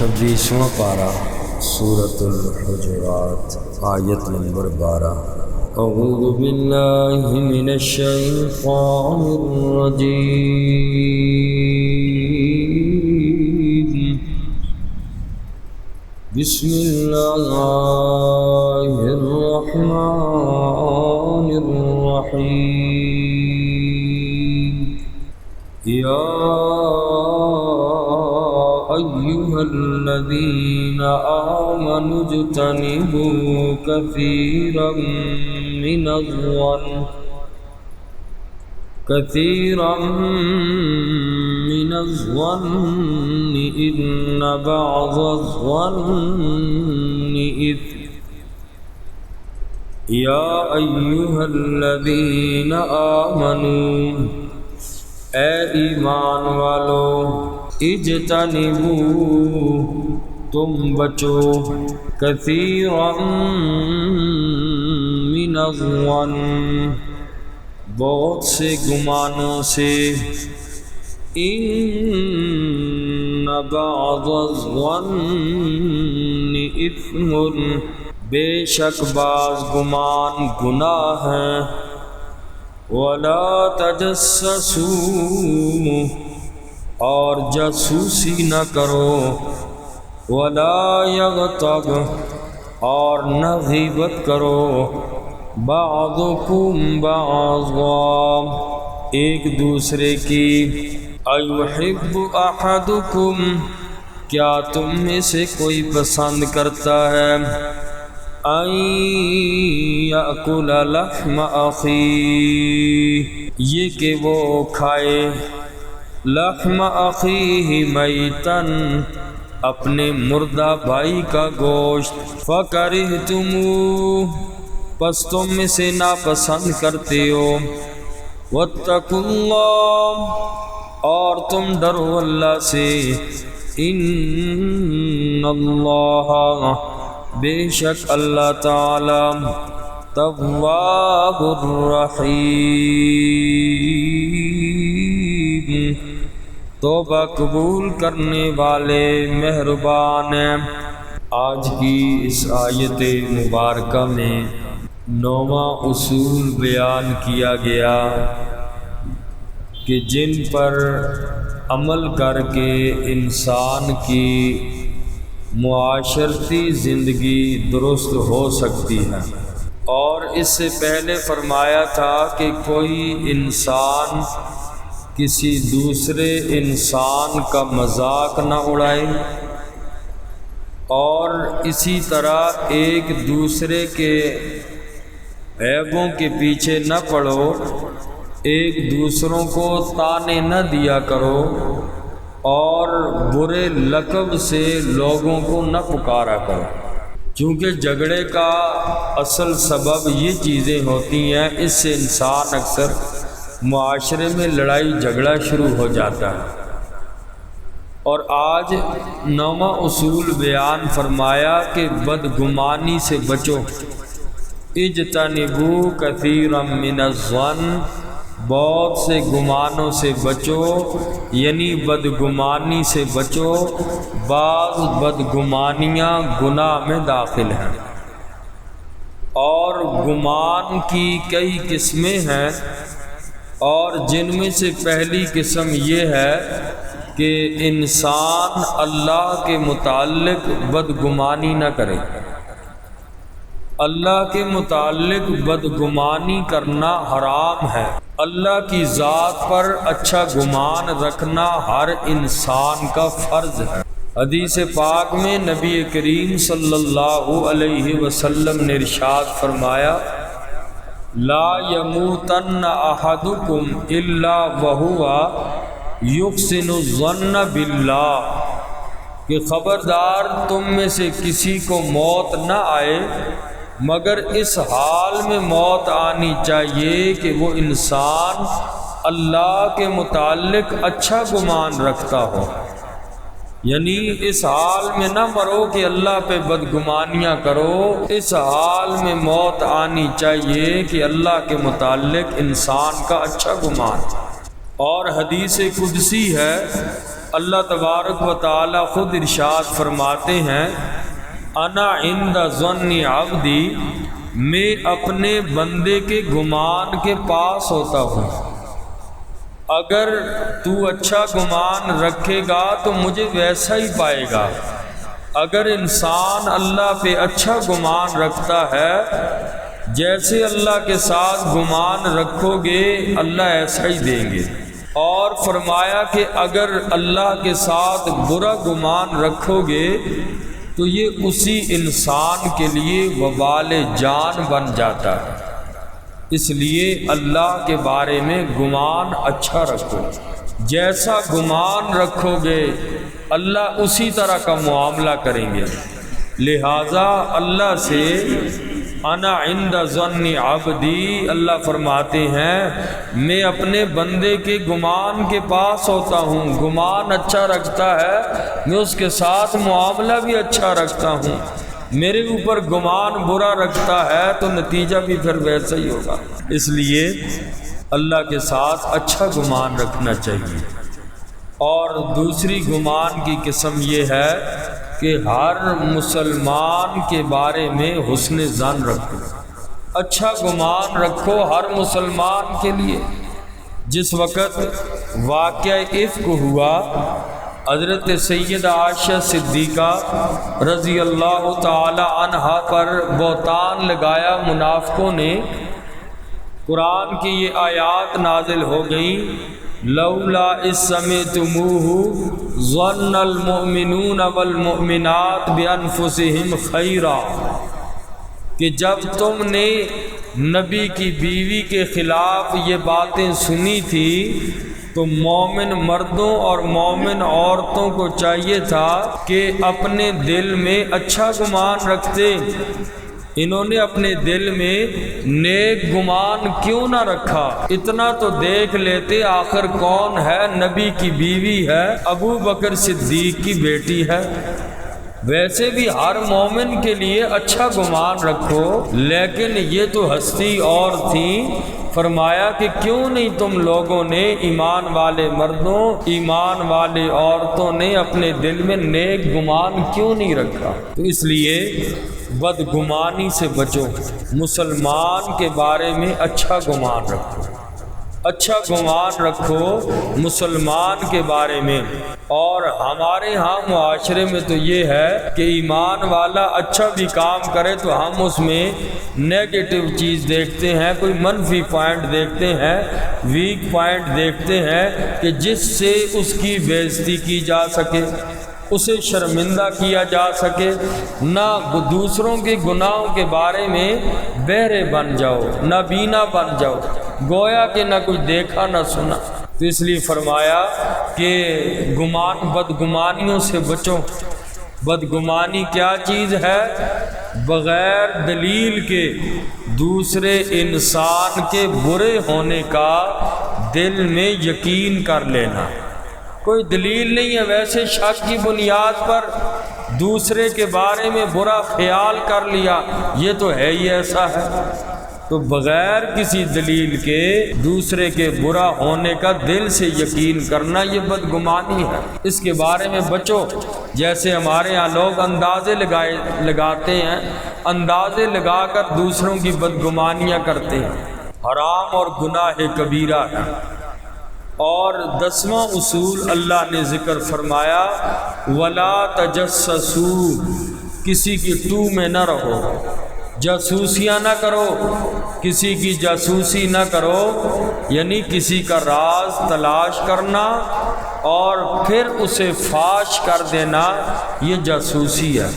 26واں پارہ سورۃ الحجرات آیت نمبر 12۔ اعوذ باللہ من الشیطان الرجیم، بسم اللہ الرحمن الرحیم۔ یا أيها الذين آمنوا اجتنبوا كثيرا من الظن إن بعض الظن إثم۔ يا أيها الذين آمنوا، اے ایمان والو، اجتنبوا، تم بچو، کثیرا من الظن، بہت سے گمانوں سے، ان بعض الظن اثم، بے شک بعض گمان گناہ ہیں، ولا تجسسوا، اور جاسوسی نہ کرو، ولا یغتب، اور نہ غیبت کرو، بعضکم بعضا، ایک دوسرے کی، ایحب احدکم، کیا تم میں سے کوئی پسند کرتا ہے، ان یأکل لحم اخیہ، یہ کہ وہ کھائے لحم اخیہ میتن، اپنے مردہ بھائی کا گوشت، فکرہتموہ، پس تم میں سے ناپسند کرتے ہو، واتقوا اللہ، اور تم ڈرو اللہ سے، ان اللہ، بے شک اللہ تعالی، تواب الرحیم، توبہ قبول کرنے والے مہربان ہیں۔ آج کی اس آیت مبارکہ میں 9واں اصول بیان کیا گیا کہ جن پر عمل کر کے انسان کی معاشرتی زندگی درست ہو سکتی ہے، اور اس سے پہلے فرمایا تھا کہ کوئی انسان کسی دوسرے انسان کا مذاق نہ اڑائے، اور اسی طرح ایک دوسرے کے عیبوں کے پیچھے نہ پڑو، ایک دوسروں کو طعنے نہ دیا کرو، اور برے لقب سے لوگوں کو نہ پکارا کرو، چونکہ جھگڑے کا اصل سبب یہ چیزیں ہوتی ہیں، اس سے انسان اکثر معاشرے میں لڑائی جھگڑا شروع ہو جاتا ہے۔ اور آج 9واں اصول بیان فرمایا کہ بدگمانی سے بچو، اجتنبوا کثیرا من الظن، بہت سے گمانوں سے بچو، یعنی بدگمانی سے بچو، بعض بدگمانیاں گناہ میں داخل ہیں، اور گمان کی کئی قسمیں ہیں، اور جن میں سے پہلی قسم یہ ہے کہ انسان اللہ کے متعلق بدگمانی نہ کرے۔ اللہ کے متعلق بدگمانی کرنا حرام ہے۔ اللہ کی ذات پر اچھا گمان رکھنا ہر انسان کا فرض ہے۔ حدیث پاک میں نبی کریم صلی اللہ علیہ وسلم نے ارشاد فرمایا، لا یموتن احدکم الا وہو یحسن الظن باللہ، کہ خبردار تم میں سے کسی کو موت نہ آئے مگر اس حال میں موت آنی چاہیے کہ وہ انسان اللہ کے متعلق اچھا گمان رکھتا ہو، یعنی اس حال میں نہ مرو کہ اللہ پہ بدگمانیاں کرو، اس حال میں موت آنی چاہیے کہ اللہ کے متعلق انسان کا اچھا گمان۔ اور حدیث قدسی ہے اللہ تبارک و تعالی خود ارشاد فرماتے ہیں انا عند ظن عبدی، میں اپنے بندے کے گمان کے پاس ہوتا ہوں۔ اگر تو اچھا گمان رکھے گا تو مجھے ویسا ہی پائے گا۔ اگر انسان اللہ پہ اچھا گمان رکھتا ہے، جیسے اللہ کے ساتھ گمان رکھو گے اللہ ایسا ہی دیں گے۔ اور فرمایا کہ اگر اللہ کے ساتھ برا گمان رکھو گے تو یہ اسی انسان کے لیے وبال جان بن جاتا ہے۔ اس لیے اللہ کے بارے میں گمان اچھا رکھو، جیسا گمان رکھو گے اللہ اسی طرح کا معاملہ کریں گے۔ لہٰذا اللہ سے انا عند ظن عبدی، اللہ فرماتے ہیں میں اپنے بندے کے گمان کے پاس ہوتا ہوں۔ گمان اچھا رکھتا ہے میں اس کے ساتھ معاملہ بھی اچھا رکھتا ہوں۔ میرے اوپر گمان برا رکھتا ہے تو نتیجہ بھی پھر ویسا ہی ہوگا۔ اس لیے اللہ کے ساتھ اچھا گمان رکھنا چاہیے۔ اور دوسری گمان کی قسم یہ ہے کہ ہر مسلمان کے بارے میں حسن ظن رکھو، اچھا گمان رکھو ہر مسلمان کے لیے۔ جس وقت واقعہ افک ہوا، حضرت سیدہ عائشہ صدیقہ رضی اللہ تعالی عنہا پر بہتان لگایا منافقوں نے، قرآن کی یہ آیات نازل ہو گئیں لولا اذ سمعتموہ ظن المؤمنون والمؤمنات بانفسہم خیرا، کہ جب تم نے نبی کی بیوی کے خلاف یہ باتیں سنی تھی تو مومن مردوں اور مومن عورتوں کو چاہیے تھا کہ اپنے دل میں اچھا گمان رکھتے۔ انہوں نے اپنے دل میں نیک گمان کیوں نہ رکھا؟ اتنا تو دیکھ لیتے آخر کون ہے، نبی کی بیوی ہے، ابو بکر صدیق کی بیٹی ہے۔ ویسے بھی ہر مومن کے لیے اچھا گمان رکھو، لیکن یہ تو ہستی اور تھیں۔ فرمایا کہ کیوں نہیں تم لوگوں نے، ایمان والے مردوں ایمان والے عورتوں نے اپنے دل میں نیک گمان کیوں نہیں رکھا؟ تو اس لیے بدگمانی سے بچو، مسلمان کے بارے میں اچھا گمان رکھو، اچھا گمان رکھو مسلمان کے بارے میں۔ اور ہمارے ہاں معاشرے میں تو یہ ہے کہ ایمان والا اچھا بھی کام کرے تو ہم اس میں نیگیٹو چیز دیکھتے ہیں، کوئی منفی پوائنٹ دیکھتے ہیں، ویک پوائنٹ دیکھتے ہیں کہ جس سے اس کی بے عزتی کی جا سکے، اسے شرمندہ کیا جا سکے۔ نہ دوسروں کے گناہوں کے بارے میں بہرے بن جاؤ، نہ بینا بن جاؤ، گویا کہ نہ کوئی دیکھا نہ سنا۔ تو اس لیے فرمایا کہ بدگمانیوں سے بچو۔ بدگمانی کیا چیز ہے؟ بغیر دلیل کے دوسرے انسان کے برے ہونے کا دل میں یقین کر لینا۔ کوئی دلیل نہیں ہے، ویسے شک کی بنیاد پر دوسرے کے بارے میں برا خیال کر لیا، یہ تو ہے ہی ایسا ہے۔ تو بغیر کسی دلیل کے دوسرے کے برا ہونے کا دل سے یقین کرنا یہ بدگمانی ہے، اس کے بارے میں بچو۔ جیسے ہمارے ہاں لوگ اندازے لگاتے ہیں، اندازے لگا کر دوسروں کی بدگمانیاں کرتے ہیں، حرام اور گناہ کبیرہ ہے۔ اور 10واں اصول اللہ نے ذکر فرمایا وَلَا تَجَسَّسُوا، کسی کی ٹو میں نہ رہو، جاسوسیاں نہ کرو، کسی کی جاسوسی نہ کرو، یعنی کسی کا راز تلاش کرنا اور پھر اسے فاش کر دینا، یہ جاسوسی ہے۔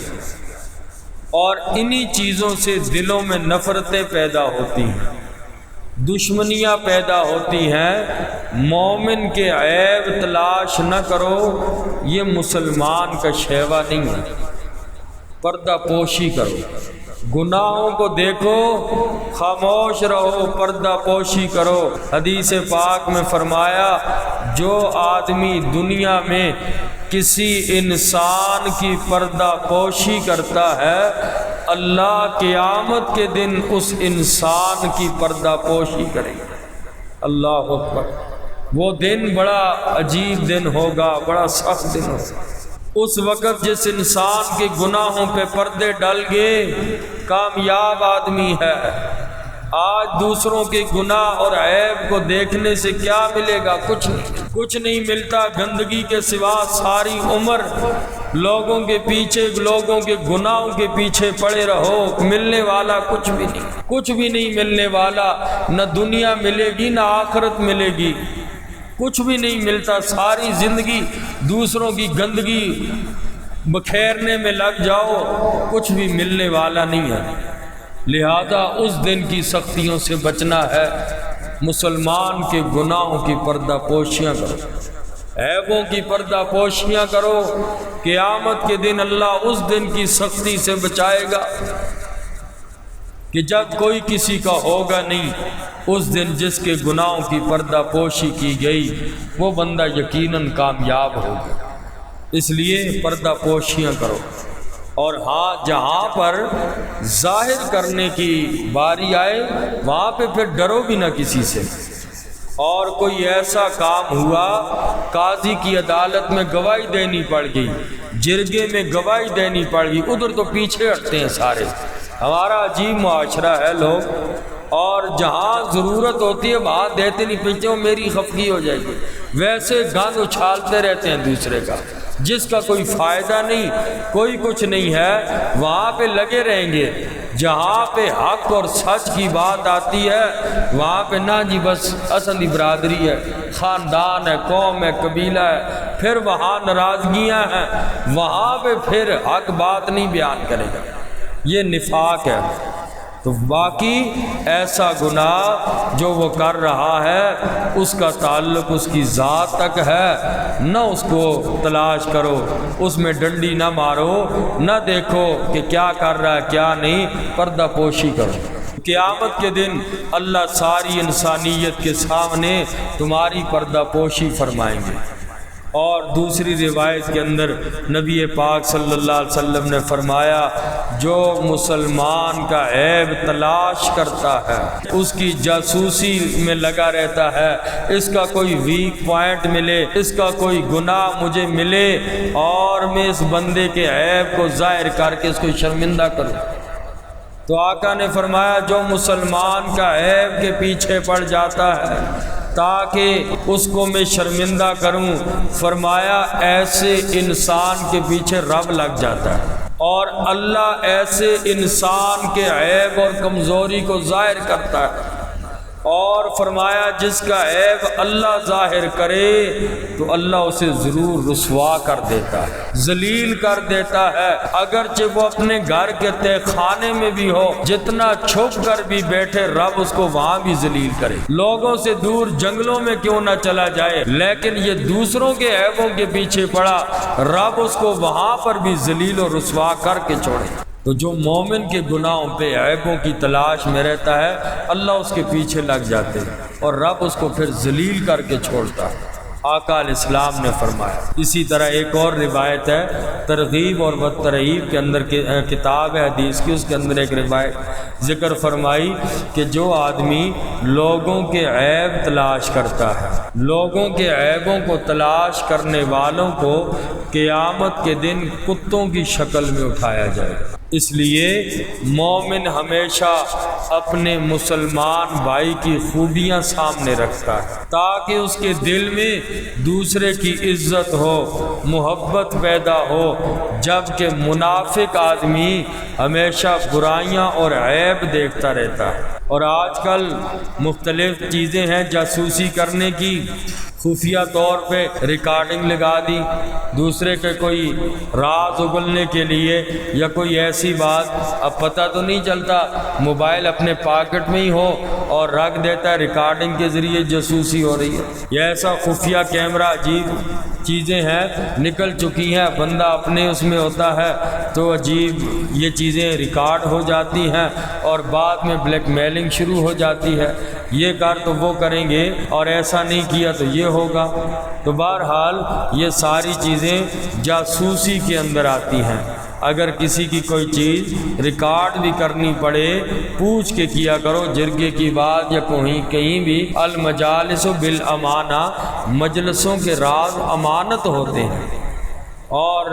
اور انہی چیزوں سے دلوں میں نفرتیں پیدا ہوتی ہیں، دشمنیاں پیدا ہوتی ہیں۔ مومن کے عیب تلاش نہ کرو، یہ مسلمان کا شیوا نہیں ہے۔ پردہ پوشی کرو، گناہوں کو دیکھو، خاموش رہو، پردہ پوشی کرو۔ حدیث پاک میں فرمایا جو آدمی دنیا میں کسی انسان کی پردہ پوشی کرتا ہے، اللہ قیامت کے دن اس انسان کی پردہ پوشی کرے گا۔ اللہ اکبر۔ وہ دن بڑا عجیب دن ہوگا، بڑا سخت دن ہوگا۔ اس وقت جس انسان کے گناہوں پہ پردے ڈل گئے کامیاب آدمی ہے۔ آج دوسروں کے گناہ اور عیب کو دیکھنے سے کیا ملے گا؟ کچھ نہیں ملتا، گندگی کے سوا ساری عمر لوگوں کے پیچھے، لوگوں کے گناہوں کے پیچھے پڑے رہو، ملنے والا کچھ بھی نہیں ملنے والا، نہ دنیا ملے گی نہ آخرت ملے گی، کچھ بھی نہیں ملتا۔ ساری زندگی دوسروں کی گندگی بکھیرنے میں لگ جاؤ، کچھ بھی ملنے والا نہیں ہے۔ لہذا اس دن کی سختیوں سے بچنا ہے۔ مسلمان کے گناہوں کی پردہ پوشیاں کرو، عیبوں کی پردہ پوشیاں کرو۔ قیامت کے دن اللہ اس دن کی سختی سے بچائے گا کہ جب کوئی کسی کا ہوگا نہیں۔ اس دن جس کے گناہوں کی پردہ پوشی کی گئی وہ بندہ یقیناً کامیاب ہوگا۔ اس لیے پردہ پوشیاں کرو، اور ہاں جہاں پر ظاہر کرنے کی باری آئے وہاں پہ پھر ڈرو بھی نہ کسی سے۔ اور کوئی ایسا کام ہوا، قاضی کی عدالت میں گواہی دینی پڑ گئی، جرگے میں گواہی دینی پڑ گئی، ادھر تو پیچھے ہٹتے ہیں سارے۔ ہمارا عجیب معاشرہ ہے لوگ، اور جہاں ضرورت ہوتی ہے وہاں دیتے نہیں، پیچھے وہ میری خفگی ہو جائے گی، ویسے گند اچھالتے رہتے ہیں دوسرے کا، جس کا کوئی فائدہ نہیں، کوئی کچھ نہیں ہے، وہاں پہ لگے رہیں گے۔ جہاں پہ حق اور سچ کی بات آتی ہے وہاں پہ نہ جی بس اسندی برادری ہے، خاندان ہے، قوم ہے، قبیلہ ہے، پھر وہاں ناراضگیاں ہیں، وہاں پہ پھر حق بات نہیں بیان کرے گا، یہ نفاق ہے۔ تو باقی ایسا گناہ جو وہ کر رہا ہے اس کا تعلق اس کی ذات تک ہے، نہ اس کو تلاش کرو، اس میں ڈنڈی نہ مارو، نہ دیکھو کہ کیا کر رہا ہے کیا نہیں، پردہ پوشی کرو۔ قیامت کے دن اللہ ساری انسانیت کے سامنے تمہاری پردہ پوشی فرمائیں گے۔ اور دوسری روایت کے اندر نبی پاک صلی اللہ علیہ وسلم نے فرمایا، جو مسلمان کا عیب تلاش کرتا ہے، اس کی جاسوسی میں لگا رہتا ہے، اس کا کوئی ویک پوائنٹ ملے، اس کا کوئی گناہ مجھے ملے اور میں اس بندے کے عیب کو ظاہر کر کے اس کو شرمندہ کروں، تو آقا نے فرمایا جو مسلمان کا عیب کے پیچھے پڑ جاتا ہے تاکہ اس کو میں شرمندہ کروں، فرمایا ایسے انسان کے پیچھے رب لگ جاتا ہے، اور اللہ ایسے انسان کے عیب اور کمزوری کو ظاہر کرتا ہے، اور فرمایا جس کا عیب اللہ ظاہر کرے تو اللہ اسے ضرور رسوا کر دیتا ہے، ذلیل کر دیتا ہے، اگرچہ وہ اپنے گھر کے تہہ خانے میں بھی ہو، جتنا چھپ کر بھی بیٹھے رب اس کو وہاں بھی ذلیل کرے، لوگوں سے دور جنگلوں میں کیوں نہ چلا جائے، لیکن یہ دوسروں کے عیبوں کے پیچھے پڑا، رب اس کو وہاں پر بھی ذلیل و رسوا کر کے چھوڑے۔ تو جو مومن کے گناہوں پہ عیبوں کی تلاش میں رہتا ہے اللہ اس کے پیچھے لگ جاتے ہیں اور رب اس کو پھر ذلیل کر کے چھوڑتا ہے، آقا علیہ السلام نے فرمایا۔ اسی طرح ایک اور روایت ہے ترغیب اور ترہیب کے اندر کتاب ہے حدیث کی، اس کے اندر ایک روایت ذکر فرمائی کہ جو آدمی لوگوں کے عیب تلاش کرتا ہے، لوگوں کے عیبوں کو تلاش کرنے والوں کو قیامت کے دن کتوں کی شکل میں اٹھایا جائے گا۔ اس لیے مومن ہمیشہ اپنے مسلمان بھائی کی خوبیاں سامنے رکھتا ہے تاکہ اس کے دل میں دوسرے کی عزت ہو، محبت پیدا ہو، جبکہ منافق آدمی ہمیشہ برائیاں اور عیب دیکھتا رہتا ہے۔ اور آج کل مختلف چیزیں ہیں جاسوسی کرنے کی، خفیہ طور پہ ریکارڈنگ لگا دی، دوسرے کے کوئی راز اگلنے کے لیے یا کوئی ایسی بات، اب پتہ تو نہیں چلتا، موبائل اپنے پاکٹ میں ہی ہو اور رکھ دیتا ہے، ریکارڈنگ کے ذریعے جاسوسی ہو رہی ہے۔ یہ ایسا خفیہ کیمرہ عجیب چیزیں ہیں نکل چکی ہیں، بندہ اپنے اس میں ہوتا ہے تو عجیب یہ چیزیں ریکارڈ ہو جاتی ہیں اور بعد میں بلیک میلنگ شروع ہو جاتی ہے، یہ کر تو وہ کریں گے اور ایسا نہیں کیا تو یہ ہوگا۔ تو بہرحال یہ ساری چیزیں جاسوسی کے اندر آتی ہیں۔ اگر کسی کی کوئی چیز ریکارڈ بھی کرنی پڑے پوچھ کے کیا کرو، جرگے کی بات یا کہیں بھی۔ المجالس بالامانہ، مجلسوں کے راز امانت ہوتے ہیں، اور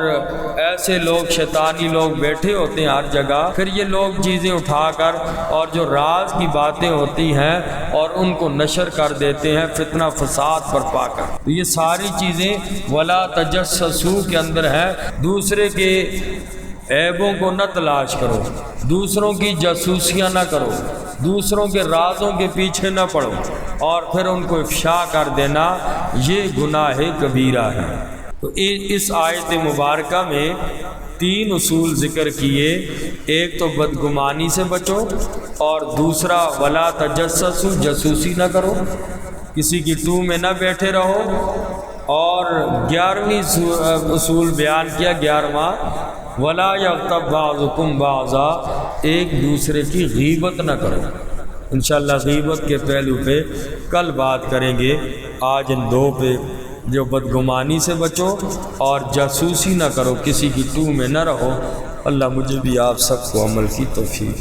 ایسے لوگ شیطانی لوگ بیٹھے ہوتے ہیں ہر جگہ، پھر یہ لوگ چیزیں اٹھا کر اور جو راز کی باتیں ہوتی ہیں اور ان کو نشر کر دیتے ہیں فتنہ فساد برپا کر۔ تو یہ ساری چیزیں ولا تجسسوا کے اندر ہے، دوسرے کے عیبوں کو نہ تلاش کرو، دوسروں کی جاسوسیاں نہ کرو، دوسروں کے رازوں کے پیچھے نہ پڑو اور پھر ان کو افشا کر دینا، یہ گناہ کبیرہ ہے۔ تو اس آیت مبارکہ میں 3 اصول ذکر کیے، ایک تو بدگمانی سے بچو، اور دوسرا ولا تجسسوا، جاسوسی نہ کرو، کسی کی ٹو میں نہ بیٹھے رہو، اور 11ویں اصول بیان کیا 11واں، ولا یغتب بعضکم بعضا، ایک دوسرے کی غیبت نہ کرو۔ انشاءاللہ غیبت کے پہلو پہ کل بات کریں گے، آج ان 2 پہ، جو بدگمانی سے بچو اور جاسوسی نہ کرو، کسی کی ٹو میں نہ رہو۔ اللہ مجھے بھی آپ سب کو عمل کی توفیق